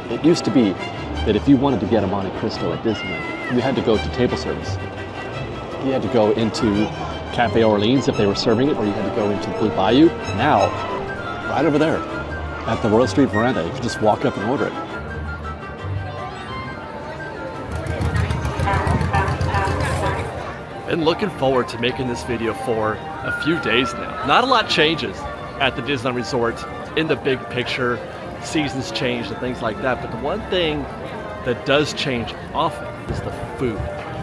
It used to be that if you wanted to get a Monte Cristo at Disneyland, you had to go to table service. You had to go into Cafe Orleans if they were serving it, or you had to go into Blue Bayou. Now, right over there at the Royal Street Veranda, you can just walk up and order it. Been looking forward to making this video for a few days now. Not a lot changes at the Disneyland Resort in the big picture. Seasons change and things like that, but the one thing that does change often is the food.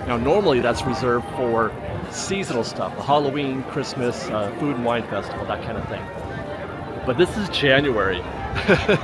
Now normally that's reserved for seasonal stuff, the Halloween, Christmas, food and wine festival, that kind of thing. But this is January.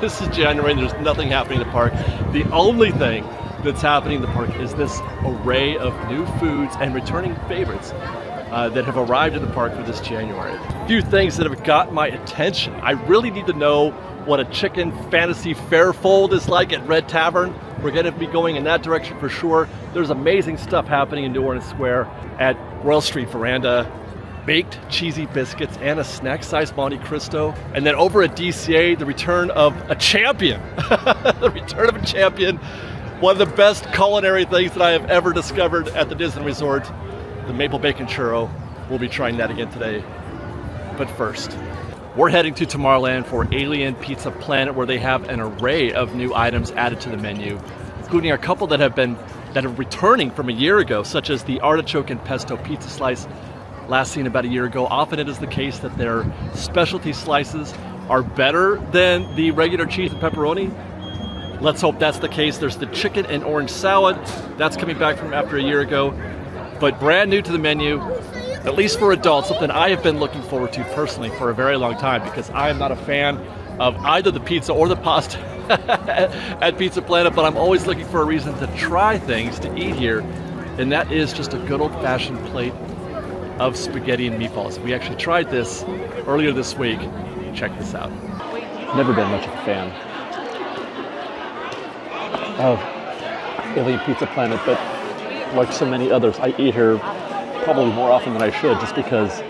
This is January and there's nothing happening in the park. The only thing that's happening in the park is this array of new foods and returning favorites that have arrived in the park for this January. A few things that have got my attention. I really need to know what a chicken fantasy fair fold is like at Red Tavern. We're going to be going in that direction for sure. There's amazing stuff happening in New Orleans Square at Royal Street Veranda. Baked cheesy biscuits and a snack-sized Monte Cristo. And then over at DCA, the return of a champion. The return of a champion. One of the best culinary things that I have ever discovered at the Disneyland Resort. The maple bacon churro. We'll be trying that again today. But first, we're heading to Tomorrowland for Alien Pizza Planet, where they have an array of new items added to the menu, including a couple that are returning from a year ago, such as the artichoke and pesto pizza slice, last seen about a year ago. Often it is the case that their specialty slices are better than the regular cheese and pepperoni. Let's hope that's the case. There's the chicken and orange salad. That's coming back from after a year ago, but brand new to the menu. At least for adults, something I have been looking forward to personally for a very long time, because I am not a fan of either the pizza or the pasta at Pizza Planet, but I'm always looking for a reason to try things to eat here, and that is just a good old-fashioned plate of spaghetti and meatballs. We actually tried this earlier this week. Check this out. Never been much of a fan of Alien Pizza Planet, but like so many others, I eat here probably more often than I should, just because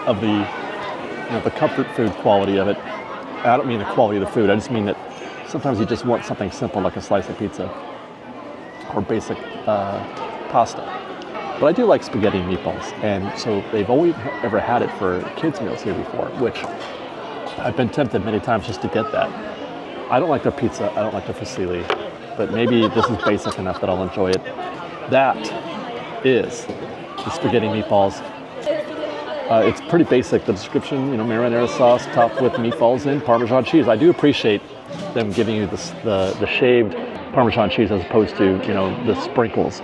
of the comfort food quality of it. I don't mean the quality of the food, I just mean that sometimes you just want something simple like a slice of pizza or basic pasta. But I do like spaghetti and meatballs, and so they've only ever had it for kids' meals here before, which I've been tempted many times just to get that. I don't like their pizza, I don't like their fusilli, but maybe this is basic enough that I'll enjoy it. That is the spaghetti meatballs. It's pretty basic, the description, marinara sauce topped with meatballs and Parmesan cheese. I do appreciate them giving you the shaved Parmesan cheese as opposed to, the sprinkles.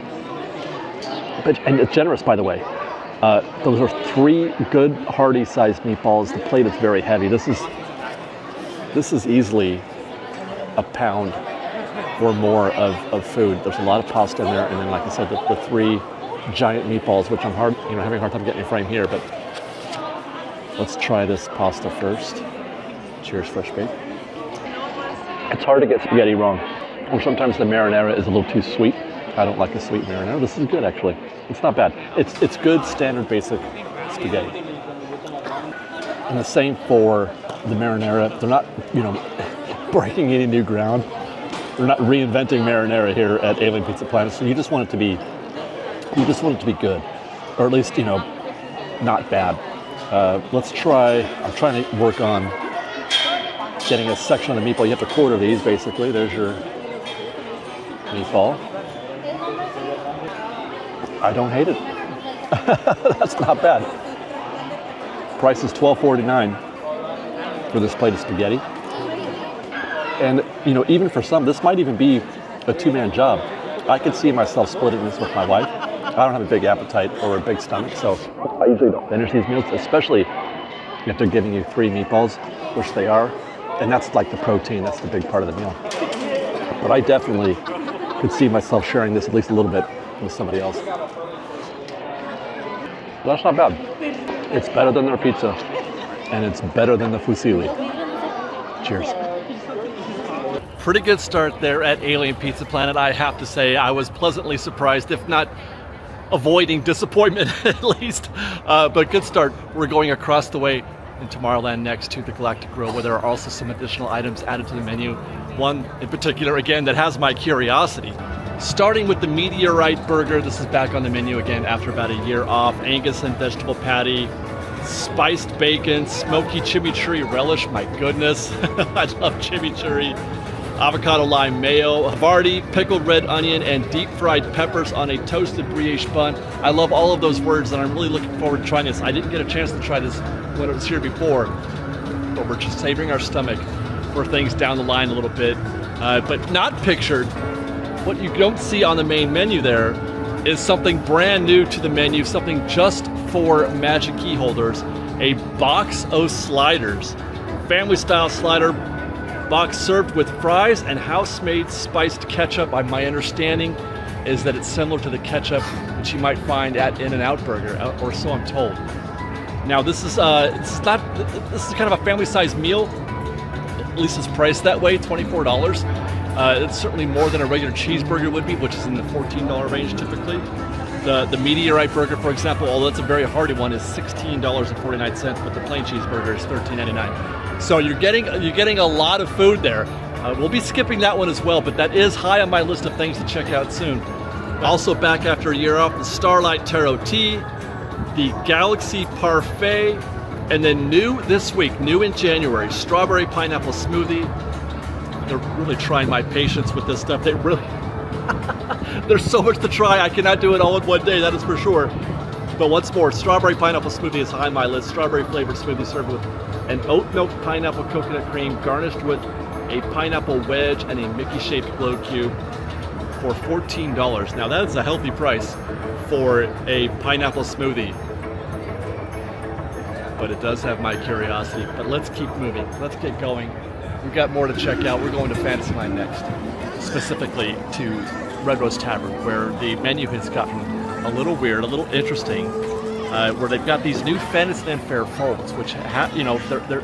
And it's generous, by the way. Those are 3 good, hearty sized meatballs. The plate is very heavy. This is easily a pound or more of food. There's a lot of pasta in there, and then, like I said, the 3 giant meatballs, which I'm having a hard time getting a frame here, but let's try this pasta first. Cheers, fresh baked. It's hard to get spaghetti wrong, or sometimes the marinara is a little too sweet. I don't like a sweet marinara. This is good, actually. It's not bad. It's good, standard, basic spaghetti. And the same for the marinara. They're not, breaking any new ground. They're not reinventing marinara here at Alien Pizza Planet. So you just want it to be good, or at least, not bad. Let's try, I'm trying to work on getting a section of the meatball. You have to quarter these, basically. There's your meatball. I don't hate it. That's not bad. Price is $12.49 for this plate of spaghetti. And, even for some, this might even be a 2-man job. I could see myself splitting this with my wife. I don't have a big appetite or a big stomach, so I usually don't finish these meals, especially if they're giving you 3 meatballs, which they are. And that's like the protein, that's the big part of the meal. But I definitely could see myself sharing this at least a little bit with somebody else. But that's not bad. It's better than their pizza, and it's better than the fusilli. Cheers. Pretty good start there at Alien Pizza Planet. I have to say I was pleasantly surprised, if not avoiding disappointment at least. But good start. We're going across the way in Tomorrowland next to the Galactic Grill, where there are also some additional items added to the menu. one in particular, again, that has my curiosity. Starting with the Meteorite Burger. This is back on the menu again after about a year off. Angus and vegetable patty, spiced bacon, smoky chimichurri relish. My goodness, I love chimichurri. Avocado lime mayo, Havarti, pickled red onion, and deep fried peppers on a toasted brioche bun. I love all of those words, and I'm really looking forward to trying this. I didn't get a chance to try this when it was here before, but we're just savoring our stomach for things down the line a little bit. But not pictured, what you don't see on the main menu there is something brand new to the menu, something just for Magic Key holders, a box of sliders. Family style slider box served with fries and house-made spiced ketchup. My understanding is that it's similar to the ketchup that you might find at In-N-Out Burger, or so I'm told. Now this is this is kind of a family-sized meal. At least it's priced that way, $24. It's certainly more than a regular cheeseburger would be, which is in the $14 range typically. The Meteorite Burger, for example, although it's a very hearty one, is $16.49, but the plain cheeseburger is $13.99. So you're getting a lot of food there. We'll be skipping that one as well, but that is high on my list of things to check out soon. Also back after a year off, the Starlight Taro Tea, the Galaxy Parfait, and then new this week, new in January, Strawberry Pineapple Smoothie. They're really trying my patience with this stuff. They really, there's so much to try. I cannot do it all in one day, that is for sure. But once more, Strawberry Pineapple Smoothie is high on my list. Strawberry flavored smoothie served with an oat milk pineapple coconut cream garnished with a pineapple wedge and a Mickey-shaped glow cube for $14. Now that is a healthy price for a pineapple smoothie. But it does have my curiosity. But let's keep moving. Let's get going. We've got more to check out. We're going to Fantasyland next, specifically to Red Rose Tavern, where the menu has gotten a little weird, a little interesting, where they've got these new Fantasyland fare folds, which have, you know, they're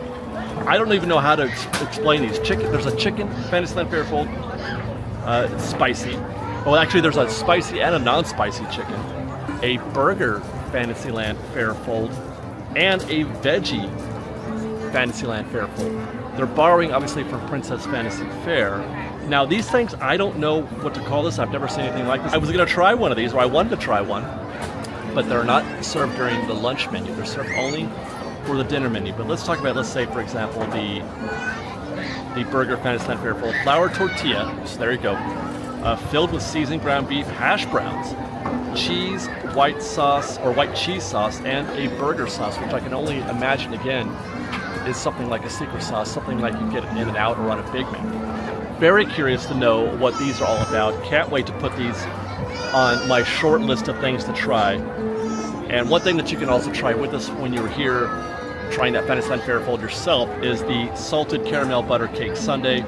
I don't even know how to explain these. There's a chicken Fantasyland fare fold, it's spicy. Well, actually, there's a spicy and a non-spicy chicken, a burger Fantasyland fare fold, and a veggie Fantasyland fare fold. They're borrowing, obviously, from Princess Fantasy Fair. Now, these things, I don't know what to call this. I've never seen anything like this. I was going to try one of these, or I wanted to try one, but they're not served during the lunch menu. They're served only for the dinner menu. But let's talk about, let's say, for example, the burger Fantasyland Fair fold. Flour tortilla, so there you go, filled with seasoned ground beef, hash browns, cheese, white sauce, or white cheese sauce, and a burger sauce, which I can only imagine, again, is something like a secret sauce, something like you get it In-N-Out or on a Big Mac. Very curious to know what these are all about. Can't wait to put these on my short list of things to try. And one thing that you can also try with us when you're here trying that Fantasyland Fare fold yourself is the salted caramel butter cake sundae,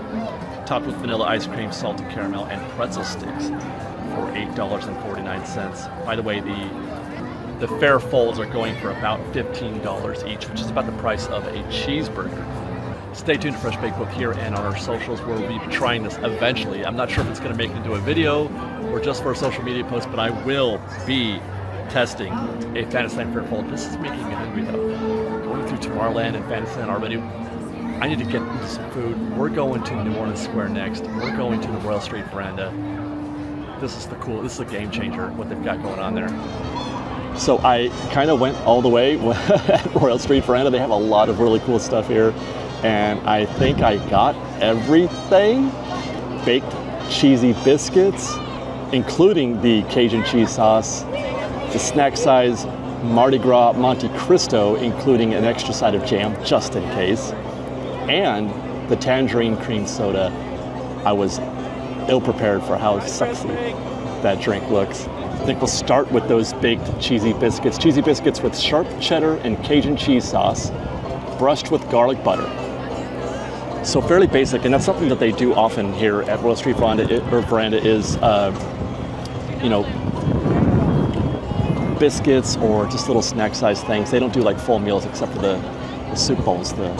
topped with vanilla ice cream, salted caramel, and pretzel sticks for $8.49. By the way, the fare folds are going for about $15 each, which is about the price of a cheeseburger. Stay tuned to Fresh Baked Book here and on our socials, where we'll be trying this eventually. I'm not sure if it's going to make it into a video or just for a social media post, but I will be testing a Fantasyland Fare fold. This is making me hungry though. Going through Tomorrowland and Fantasyland already, I need to get into some food. We're going to New Orleans Square next. We're going to the Royal Street Veranda. This is a game changer, what they've got going on there. So I kind of went all the way at Royal Street Veranda. They have a lot of really cool stuff here. And I think I got everything. Baked cheesy biscuits, including the Cajun cheese sauce, the snack size Mardi Gras Monte Cristo, including an extra side of jam, just in case, and the tangerine cream soda. I was ill-prepared for how sexy that drink looks. I think we'll start with those baked cheesy biscuits. Cheesy biscuits with sharp cheddar and Cajun cheese sauce, brushed with garlic butter. So fairly basic, and that's something that they do often here at Royal Street Veranda is, biscuits or just little snack-sized things. They don't do like full meals except for the soup bowls, the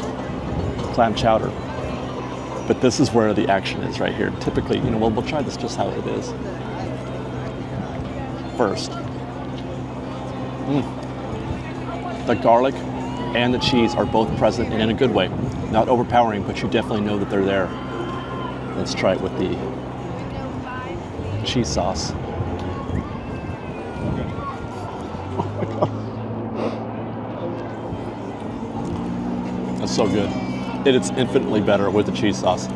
clam chowder. But this is where the action is right here. Typically, we'll try this just how it is. First, the garlic and the cheese are both present and in a good way. Not overpowering, but you definitely know that they're there. Let's try it with the cheese sauce. That's so good. It's infinitely better with the cheese sauce.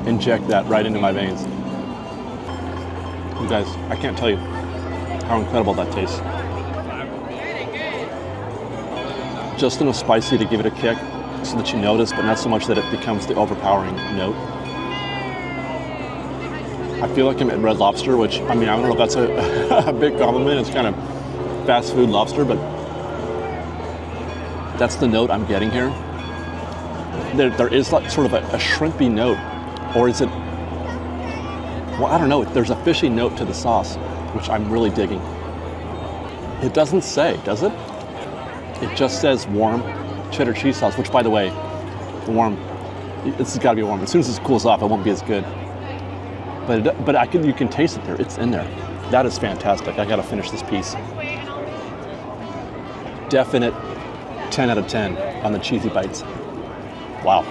Inject that right into my veins. You guys, I can't tell you how incredible that tastes. Just enough spicy to give it a kick so that you notice, but not so much that it becomes the overpowering note. I feel like I'm at Red Lobster, which, I mean, I don't know if that's a big compliment. It's kind of fast food lobster, but that's the note I'm getting here. There is like sort of a shrimpy note, or is it, well, I don't know. There's a fishy note to the sauce, which I'm really digging. It doesn't say, does it? It just says warm cheddar cheese sauce, which, by the way, warm, this has got to be warm. As soon as this cools off, it won't be as good. But you can taste it there. It's in there. That is fantastic. I got to finish this piece. Definite 10 out of 10 on the cheesy bites. Wow.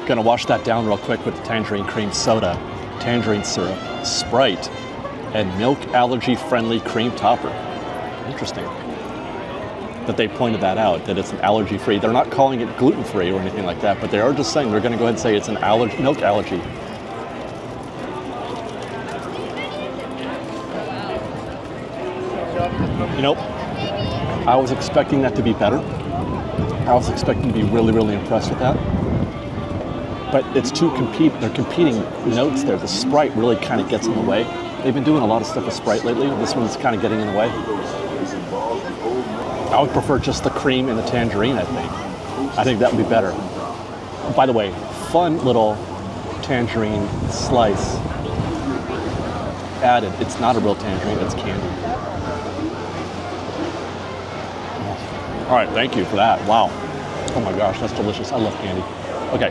Gonna wash that down real quick with the tangerine cream soda, tangerine syrup, Sprite, and milk allergy friendly cream topper. Interesting that they pointed that out, that it's an allergy free. They're not calling it gluten free or anything like that, but they are just saying they're gonna go ahead and say it's an milk allergy. You know, I was expecting that to be better. I was expecting to be really, really impressed with that. But it's they're competing notes there. The Sprite really kind of gets in the way. They've been doing a lot of stuff with Sprite lately. This one's kind of getting in the way. I would prefer just the cream and the tangerine, I think. I think that would be better. By the way, fun little tangerine slice added. It's not a real tangerine, it's candy. All right, thank you for that. Wow. Oh my gosh, that's delicious. I love candy. Okay,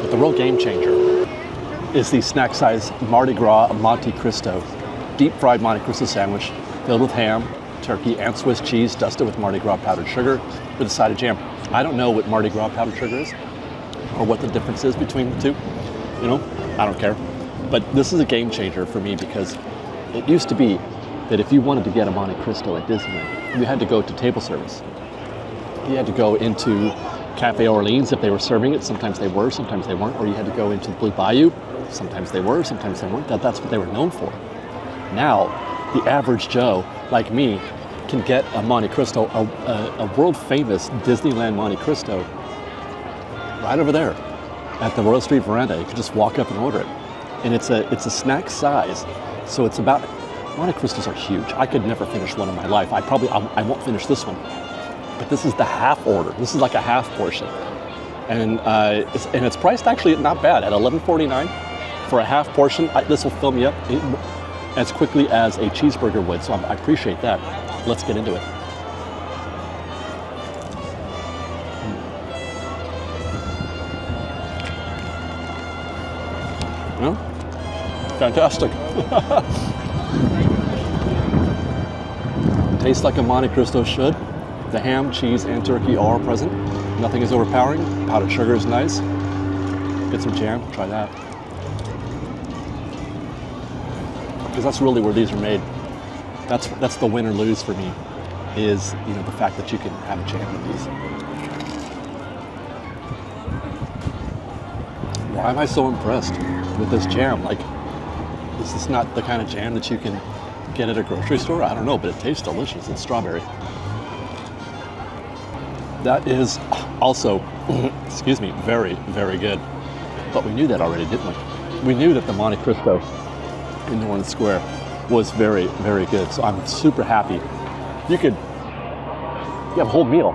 but the real game changer is the snack size Mardi Gras Monte Cristo, deep fried Monte Cristo sandwich filled with ham, turkey, and Swiss cheese, dusted with Mardi Gras powdered sugar with a side of jam. I don't know what Mardi Gras powdered sugar is or what the difference is between the two. You know, I don't care. But this is a game changer for me because it used to be that if you wanted to get a Monte Cristo at Disneyland, you had to go to table service. You had to go into Cafe Orleans if they were serving it. Sometimes they were, sometimes they weren't. Or you had to go into the Blue Bayou. Sometimes they were, sometimes they weren't. That's what they were known for. Now, the average Joe, like me, can get a Monte Cristo, a world-famous Disneyland Monte Cristo, right over there at the Royal Street Veranda. You can just walk up and order it. And it's a snack size, so it's about, Monte Cristos are huge. I could never finish one in my life. I won't finish this one. But this is the half order. This is like a half portion. And it's priced actually not bad at $11.49 for a half portion. This will fill me up as quickly as a cheeseburger would, so I appreciate that. Let's get into it. Well, fantastic. Tastes like a Monte Cristo should. The ham, cheese, and turkey all are present. Nothing is overpowering. Powdered sugar is nice. Get some jam, try that. Because that's really where these are made. That's the win or lose for me, is, you know, the fact that you can have a jam with these. Why am I so impressed with this jam? Like, is this not the kind of jam that you can get at a grocery store? I don't know, but it tastes delicious. It's strawberry. That is also, excuse me, very, very good. But we knew that already, didn't we? We knew that the Monte Cristo in New Orleans Square was very, very good. So I'm super happy. You have a whole meal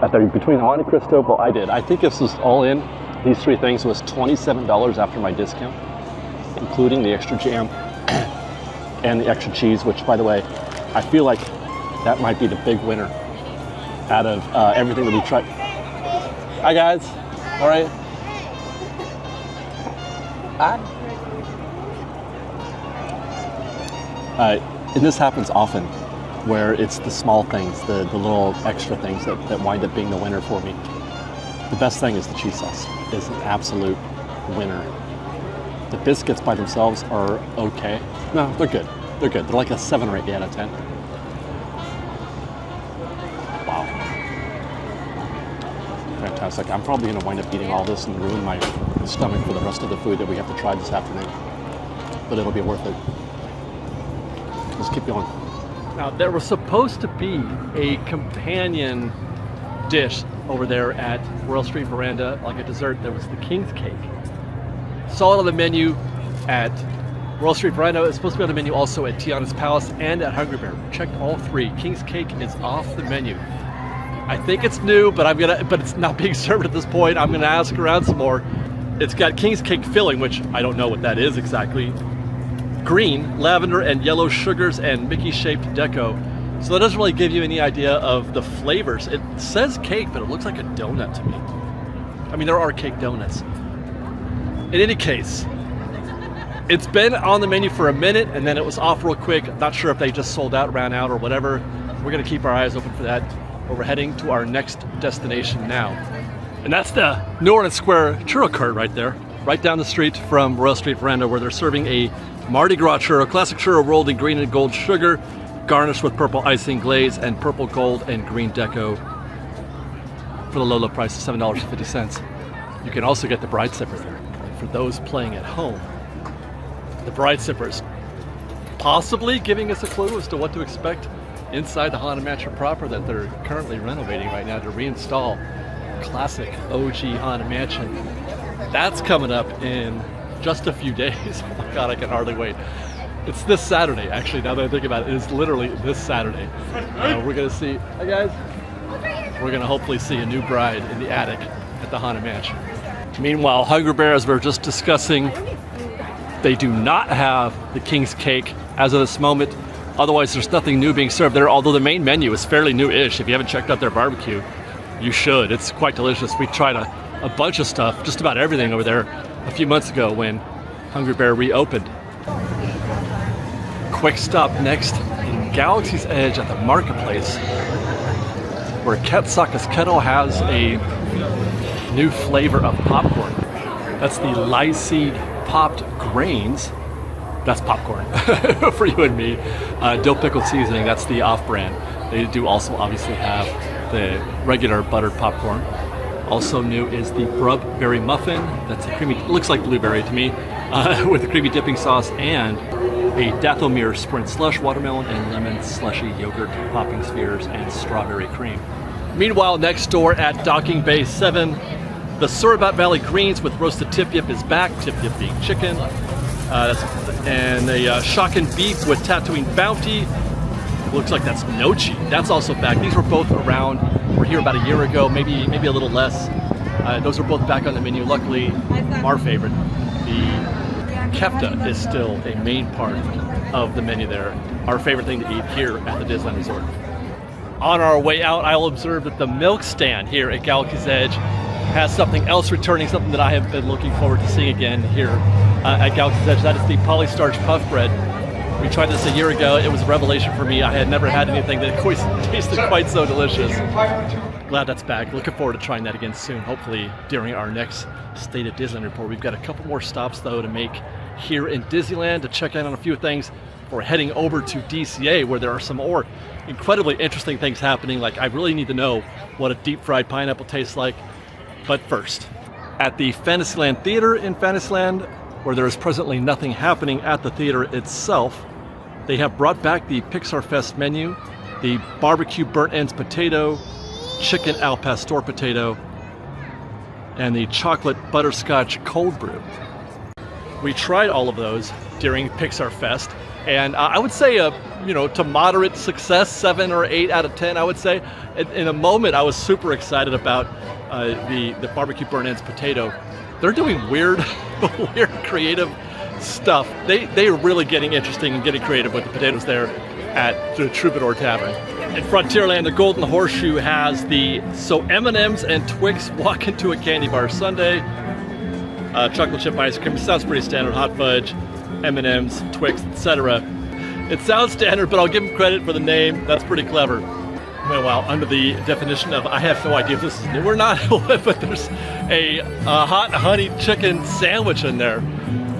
at there between the Monte Cristo. Well, I did. I think this was all in. These three things was $27 after my discount, including the extra jam and the extra cheese, which, by the way, I feel like that might be the big winner out of everything that we tried. Hi, guys. All right. Hi. And this happens often, where it's the small things, the little extra things that wind up being the winner for me. The best thing is the cheese sauce. It's an absolute winner. The biscuits by themselves are okay. No, they're good. They're good. They're like a 7 or 8 out of 10. Wow. Fantastic. I'm probably going to wind up eating all this and ruin my stomach for the rest of the food that we have to try this afternoon. But it'll be worth it. Let's keep going. Now, there was supposed to be a companion dish over there at Royal Street Veranda, like a dessert. There was the King's Cake. Saw it on the menu at Royal Street Veranda. It's supposed to be on the menu also at Tiana's Palace and at Hungry Bear. Checked all three. King's Cake is off the menu. I think it's new, but it's not being served at this point. I'm gonna ask around some more. It's got King's Cake filling, which I don't know what that is exactly. Green, lavender, and yellow sugars and Mickey-shaped deco. So that doesn't really give you any idea of the flavors. It says cake, but it looks like a donut to me. I mean, there are cake donuts. In any case, it's been on the menu for a minute, and then it was off real quick. Not sure if they just sold out, ran out, or whatever. We're gonna keep our eyes open for that. But we're heading to our next destination now. And that's the New Orleans Square churro cart right there, right down the street from Royal Street Veranda, where they're serving a Mardi Gras churro, classic churro rolled in green and gold sugar, garnished with purple icing glaze and purple, gold, and green deco for the low, low price of $7.50. You can also get the bride sipper there. For those playing at home, the bride sippers possibly giving us a clue as to what to expect inside the Haunted Mansion proper that they're currently renovating right now to reinstall classic OG Haunted Mansion. That's coming up in just a few days. Oh my God, I can hardly wait. It's this Saturday, actually, now that I think about it. It is literally this Saturday. We're gonna see, hi guys. We're gonna hopefully see a new bride in the attic at the Haunted Mansion. Meanwhile, Hungry Bear, as we were just discussing, they do not have the King's Cake as of this moment. Otherwise, there's nothing new being served there, although the main menu is fairly new-ish. If you haven't checked out their barbecue, you should. It's quite delicious. We tried a bunch of stuff, just about everything over there a few months ago when Hungry Bear reopened. Quick stop next in Galaxy's Edge at the marketplace, where Quetzalcoatl's Kettle has a new flavor of popcorn. That's the Lyseed popped grains. That's popcorn for you and me. Dill pickled seasoning, that's the off-brand. They do also obviously have the regular buttered popcorn. Also new is the Brub Berry Muffin. That's a creamy, looks like blueberry to me, with a creamy dipping sauce, and a Dathomir Sprint Slush, watermelon and lemon slushy yogurt, popping spheres, and strawberry cream. Meanwhile, next door at Docking Bay 7, the Surabat Valley Greens with roasted tip-yip is back, tip-yip being chicken. And a Shockin' Beef with Tatooine Bounty. Looks like that's Nochi. That's also back. These were both around. We're here about a year ago, maybe a little less. Those are both back on the menu. Luckily, our favorite, the Kefta, is still a main part of the menu there. Our favorite thing to eat here at the Disneyland Resort. On our way out, I'll observe that the milk stand here at Galaxy's Edge has something else returning, something that I have been looking forward to seeing again here at Galaxy's Edge. That is the polystarch puff bread. We tried this a year ago. It was a revelation for me. I had never had anything that tasted quite so delicious. Glad that's back. Looking forward to trying that again soon, hopefully during our next State of Disneyland report. We've got a couple more stops, though, to make here in Disneyland to check in on a few things before heading over to DCA, where there are some more incredibly interesting things happening. Like, I really need to know what a deep-fried pineapple tastes like. But first, at the Fantasyland Theater in Fantasyland, where there is presently nothing happening at the theater itself, they have brought back the Pixar Fest menu, the barbecue burnt ends potato, chicken al pastor potato, and the chocolate butterscotch cold brew. We tried all of those during Pixar Fest, and I would say to moderate success, 7 or 8 out of 10, I would say. In a moment, I was super excited about the barbecue burnt ends potato. They're doing weird creative stuff. They are really getting interesting and getting creative with the potatoes there at the Troubadour Tavern. In Frontierland, the Golden Horseshoe has the So M&M's and Twix Walk Into a Candy Bar Sundae, chocolate chip ice cream. It sounds pretty standard. Hot fudge, M&M's, Twix, etc. It sounds standard, but I'll give them credit for the name. That's pretty clever. Well, under the definition of, I have no idea if this is new or not, but there's a hot honey chicken sandwich in there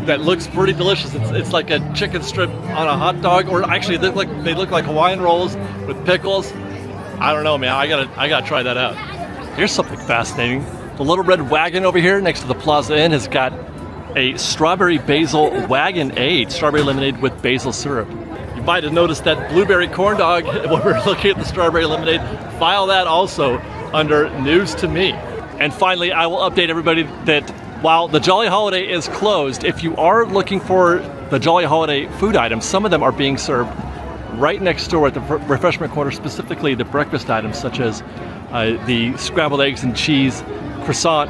that looks pretty delicious. It's like a chicken strip on a hot dog, or actually they look like Hawaiian rolls with pickles. I don't know, man. I gotta try that out. Here's something fascinating. The Little Red Wagon over here next to the Plaza Inn has got a strawberry basil wagon-ade, strawberry lemonade with basil syrup. You might have noticed that blueberry corn dog when we were looking at the strawberry lemonade. File that also under news to me. And finally, I will update everybody that while the Jolly Holiday is closed, if you are looking for the Jolly Holiday food items, some of them are being served right next door at the refreshment corner, specifically the breakfast items such as the scrambled eggs and cheese croissant,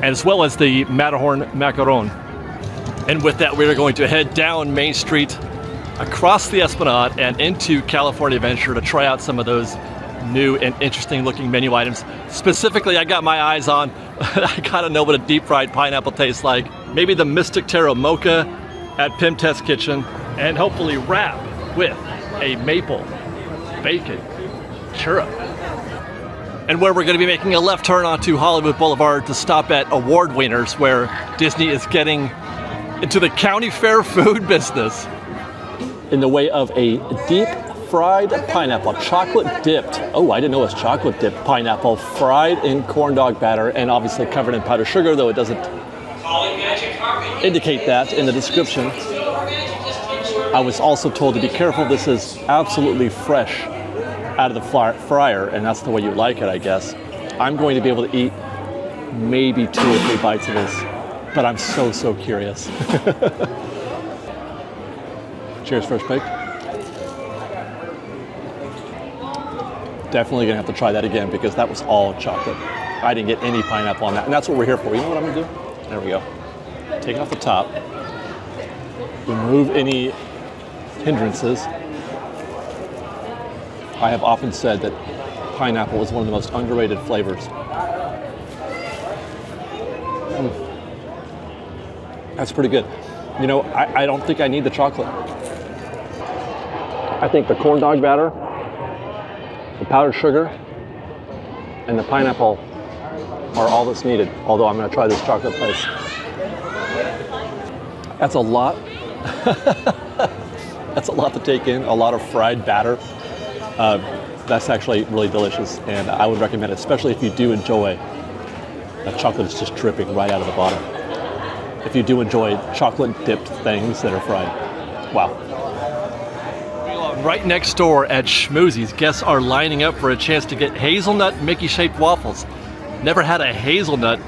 as well as the Matterhorn macaron. And with that, we're going to head down Main Street, across the Esplanade, and into California Adventure to try out some of those new and interesting looking menu items. Specifically, I got my eyes on, I gotta know what a deep fried pineapple tastes like. Maybe the Mystic Taro Mocha at Pim Test Kitchen, and hopefully wrap with a maple bacon churro. And where we're going to be making a left turn onto Hollywood Boulevard to stop at Award Wieners, where Disney is getting into the county fair food business in the way of a deep fried pineapple, chocolate dipped. Oh, I didn't know it was chocolate dipped pineapple, fried in corn dog batter and obviously covered in powdered sugar, though it doesn't indicate that in the description. I was also told to be careful. This is absolutely fresh out of the fryer, and that's the way you like it, I guess. I'm going to be able to eat maybe 2 or 3 bites of this, but I'm so curious. Cheers, Fresh Baked. Definitely gonna have to try that again because that was all chocolate. I didn't get any pineapple on that, and that's what we're here for. You know what I'm gonna do? There we go. Take it off the top, remove any hindrances. I have often said that pineapple is one of the most underrated flavors. That's pretty good. You know, I don't think I need the chocolate. I think the corn dog batter, the powdered sugar, and the pineapple are all that's needed, although I'm gonna try this chocolate place. That's a lot. That's a lot to take in, a lot of fried batter. That's actually really delicious, and I would recommend it, especially if you do enjoy that chocolate is just dripping right out of the bottom. If you do enjoy chocolate dipped things that are fried. Wow. Right next door at Schmoozy's, guests are lining up for a chance to get hazelnut Mickey-shaped waffles. Never had a hazelnut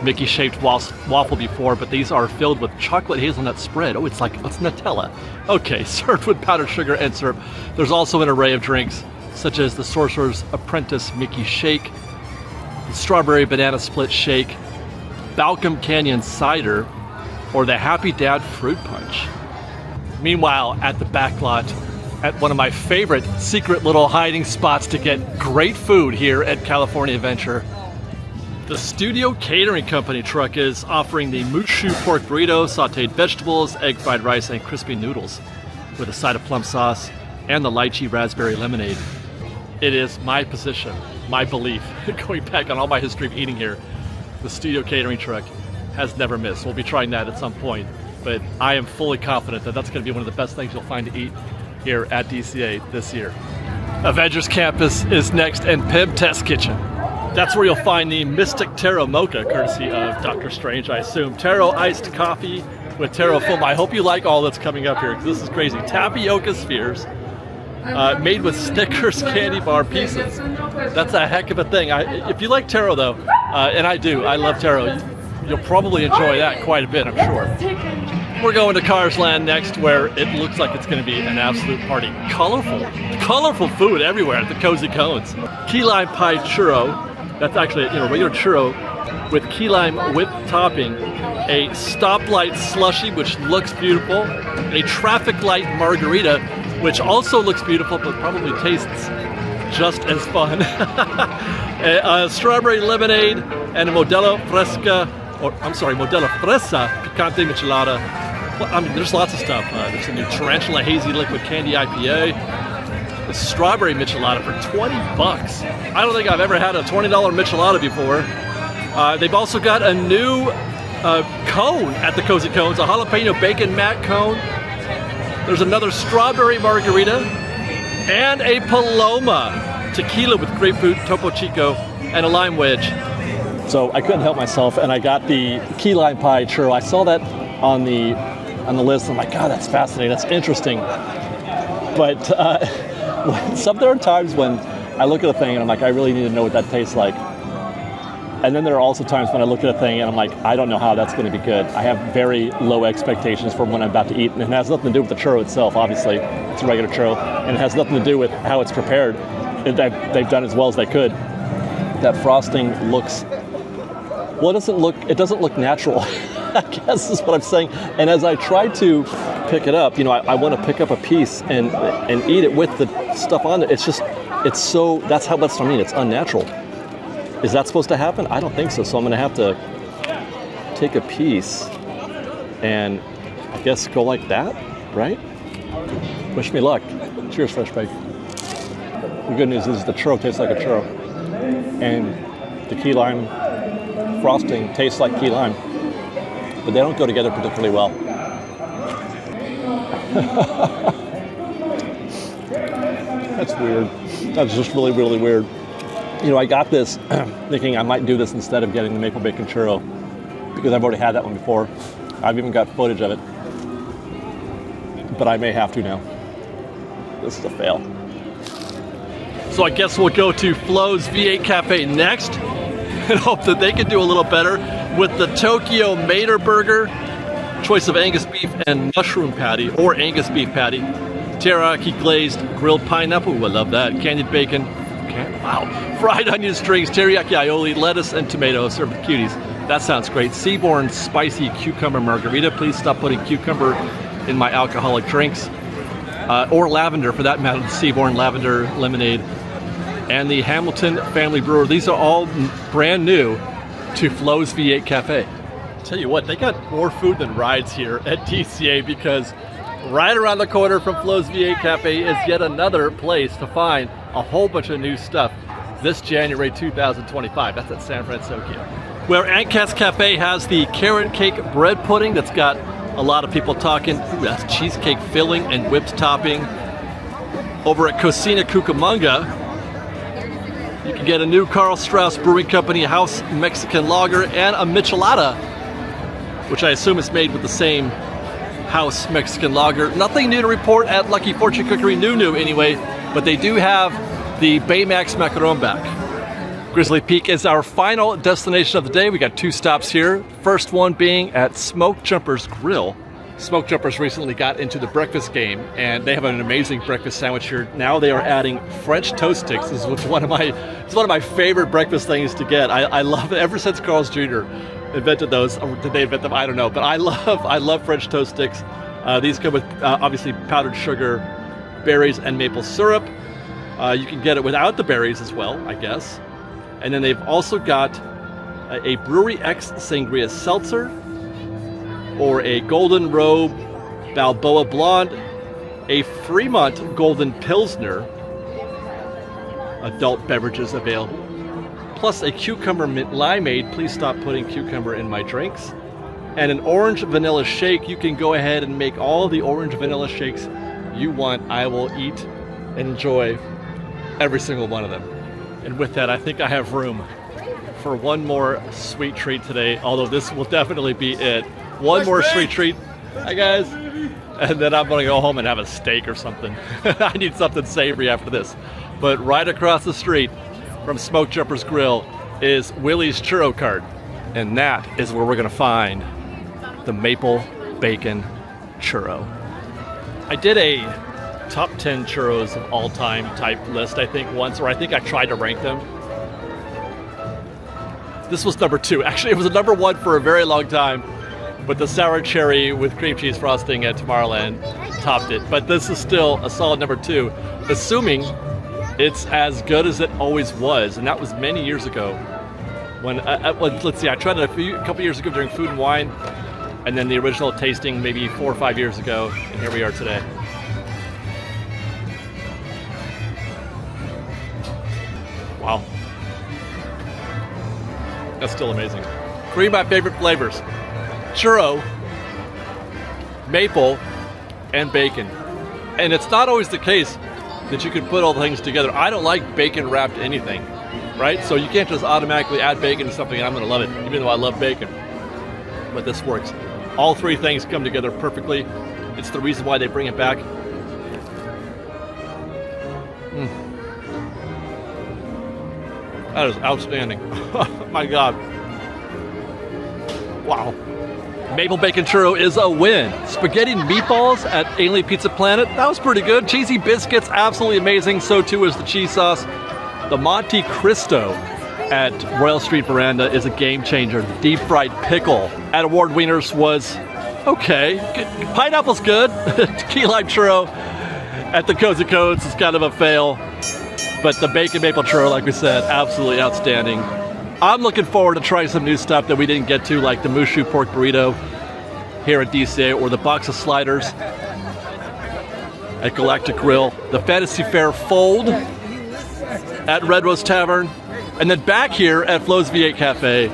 Mickey-shaped waffle before, but these are filled with chocolate hazelnut spread. Oh, it's Nutella. Okay, served with powdered sugar and syrup. There's also an array of drinks, such as the Sorcerer's Apprentice Mickey Shake, the Strawberry Banana Split Shake, Balcom Canyon Cider, or the Happy Dad Fruit Punch. Meanwhile, at the back lot, at one of my favorite secret little hiding spots to get great food here at California Adventure, the Studio Catering Company truck is offering the Mushu pork burrito, sauteed vegetables, egg fried rice, and crispy noodles with a side of plum sauce and the lychee raspberry lemonade. It is my position, my belief, going back on all my history of eating here, the Studio Catering truck has never missed. We'll be trying that at some point, but I am fully confident that that's going to be one of the best things you'll find to eat here at DCA this year. Avengers Campus is next, and Pim Test Kitchen. That's where you'll find the Mystic Taro Mocha, courtesy of Dr. Strange, I assume. Taro iced coffee with taro foam. I hope you like all that's coming up here, because this is crazy. Tapioca spheres made with Snickers candy bar pieces. That's a heck of a thing. If you like taro, though, and I do, I love taro, you'll probably enjoy that quite a bit, I'm sure. We're going to Cars Land next, where it looks like it's going to be an absolute party. Colorful food everywhere at the Cozy Cones. Key lime pie churro. That's actually a regular churro with key lime whipped topping, a stoplight slushy, which looks beautiful, a traffic light margarita, which also looks beautiful, but probably tastes just as fun. a strawberry lemonade and a Modelo Fresa Picante Michelada. Well, I mean, there's lots of stuff. There's a new Tarantula Hazy Liquid Candy IPA. strawberry michelada for 20 bucks. I don't think I've ever had a $20 michelada before. They've also got a new cone at the Cozy Cones, a jalapeno bacon mac cone. There's another strawberry margarita and a Paloma tequila with grapefruit, Topo Chico, and a lime wedge. So I couldn't help myself, and I got the key lime pie churro. I saw that on the list. I'm like, God, that's fascinating. That's interesting. But there are times when I look at a thing and I'm like, I really need to know what that tastes like. And then there are also times when I look at a thing and I'm like, I don't know how that's going to be good. I have very low expectations for when I'm about to eat, and it has nothing to do with the churro itself. Obviously, it's a regular churro, and it has nothing to do with how it's prepared. They've done as well as they could. That frosting looks, well, it doesn't look natural. I guess is what I'm saying. And as I try to pick it up, I want to pick up a piece and eat it with the stuff on it. That's what I mean. It's unnatural. Is that supposed to happen? I don't think so. So I'm going to have to take a piece and I guess go like that, right? Wish me luck. Cheers, Fresh Bake. The good news is the churro tastes like a churro. And the key lime frosting tastes like key lime. But they don't go together particularly well. That's weird. That's just really, really weird. I got this thinking I might do this instead of getting the maple bacon churro because I've already had that one before. I've even got footage of it. But I may have to now. This is a fail. So I guess we'll go to Flo's V8 Cafe next and hope that they can do a little better with the Tokyo Mater Burger, choice of Angus beef and mushroom patty, or Angus beef patty, teriyaki glazed grilled pineapple, ooh, I love that, candied bacon, wow, fried onion strings, teriyaki aioli, lettuce, and tomato served with cuties. That sounds great. Seaborn spicy cucumber margarita. Please stop putting cucumber in my alcoholic drinks. Or lavender, for that matter, the Seaborn lavender lemonade. And the Hamilton Family Brewer. These are all brand new to Flo's V8 Cafe. Tell you what, they got more food than rides here at DCA, because right around the corner from Flo's V8 Cafe is yet another place to find a whole bunch of new stuff this January 2025. That's at San Fransokyo. Where Aunt Cat's Cafe has the carrot cake bread pudding that's got a lot of people talking. Ooh, that's cheesecake filling and whipped topping. Over at Cocina Cucamonga, you can get a new Carl Strauss Brewing Company house Mexican lager and a michelada, which I assume is made with the same house Mexican lager. Nothing new to report at Lucky Fortune Cookery New anyway, but they do have the Baymax macaron back. Grizzly Peak is our final destination of the day. We got 2 stops here. First one being at Smoke Jumpers Grill. Smoke Jumpers recently got into the breakfast game, and they have an amazing breakfast sandwich here. Now they are adding French toast sticks. This is one of my favorite breakfast things to get. I love it. Ever since Carl's Jr. invented those, or did they invent them? I don't know, but I love French toast sticks. These come with obviously powdered sugar, berries, and maple syrup. You can get it without the berries as well, I guess. And then they've also got a Brewery X Sangria Seltzer, or a Golden Robe Balboa Blonde, a Fremont Golden Pilsner, adult beverages available, plus a cucumber mint limeade. Please stop putting cucumber in my drinks. And an orange vanilla shake. You can go ahead and make all the orange vanilla shakes you want. I will eat and enjoy every single one of them. And with that, I think I have room for one more sweet treat today, although this will definitely be it. One more sweet treat. Hi guys. And then I'm gonna go home and have a steak or something. I need something savory after this. But right across the street from Smoke Jumpers Grill is Willie's Churro Cart. And that is where we're gonna find the maple bacon churro. I did a top 10 churros of all time type list, I think, once, or I think I tried to rank them. This was number 2. Actually, it was a number 1 for a very long time, but the sour cherry with cream cheese frosting at Tomorrowland topped it. But this is still a solid number 2, assuming it's as good as it always was, and that was many years ago. When let's see, I tried it a couple years ago during Food and Wine, and then the original tasting maybe 4 or 5 years ago, and here we are today. That's still amazing. 3 of my favorite flavors: churro, maple, and bacon. And it's not always the case that you can put all the things together. I don't like bacon wrapped anything, right? So you can't just automatically add bacon to something and I'm gonna love it, even though I love bacon. But this works. All 3 things come together perfectly. It's the reason why they bring it back. That is outstanding. Oh my God. Wow. Maple bacon churro is a win. Spaghetti and meatballs at Alien Pizza Planet, that was pretty good. Cheesy biscuits, absolutely amazing. So too is the cheese sauce. The Monte Cristo at Royal Street Veranda is a game changer. The deep fried pickle at Award Wieners was okay. Pineapple's good. Key lime churro at the Cozy Codes is kind of a fail. But the bacon maple churro, like we said, absolutely outstanding. I'm looking forward to trying some new stuff that we didn't get to, like the Mushu pork burrito here at DCA, or the box of sliders at Galactic Grill, the Fantasy Fair Fold at Red Rose Tavern, and then back here at Flo's V8 Cafe,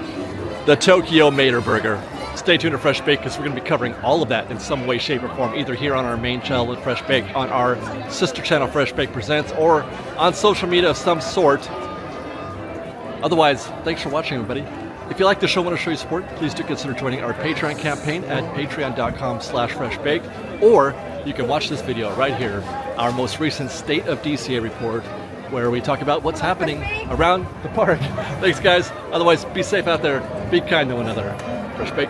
the Tokyo Mater Burger. Stay tuned to Fresh Bake because we're going to be covering all of that in some way, shape, or form, either here on our main channel at Fresh Bake, on our sister channel Fresh Bake Presents, or on social media of some sort. Otherwise, thanks for watching, everybody. If you like the show and want to show your support, please do consider joining our Patreon campaign at patreon.com/freshbake, or you can watch this video right here, our most recent State of DCA report, where we talk about what's happening around the park. Thanks, guys. Otherwise, be safe out there. Be kind to one another. Fresh Bake.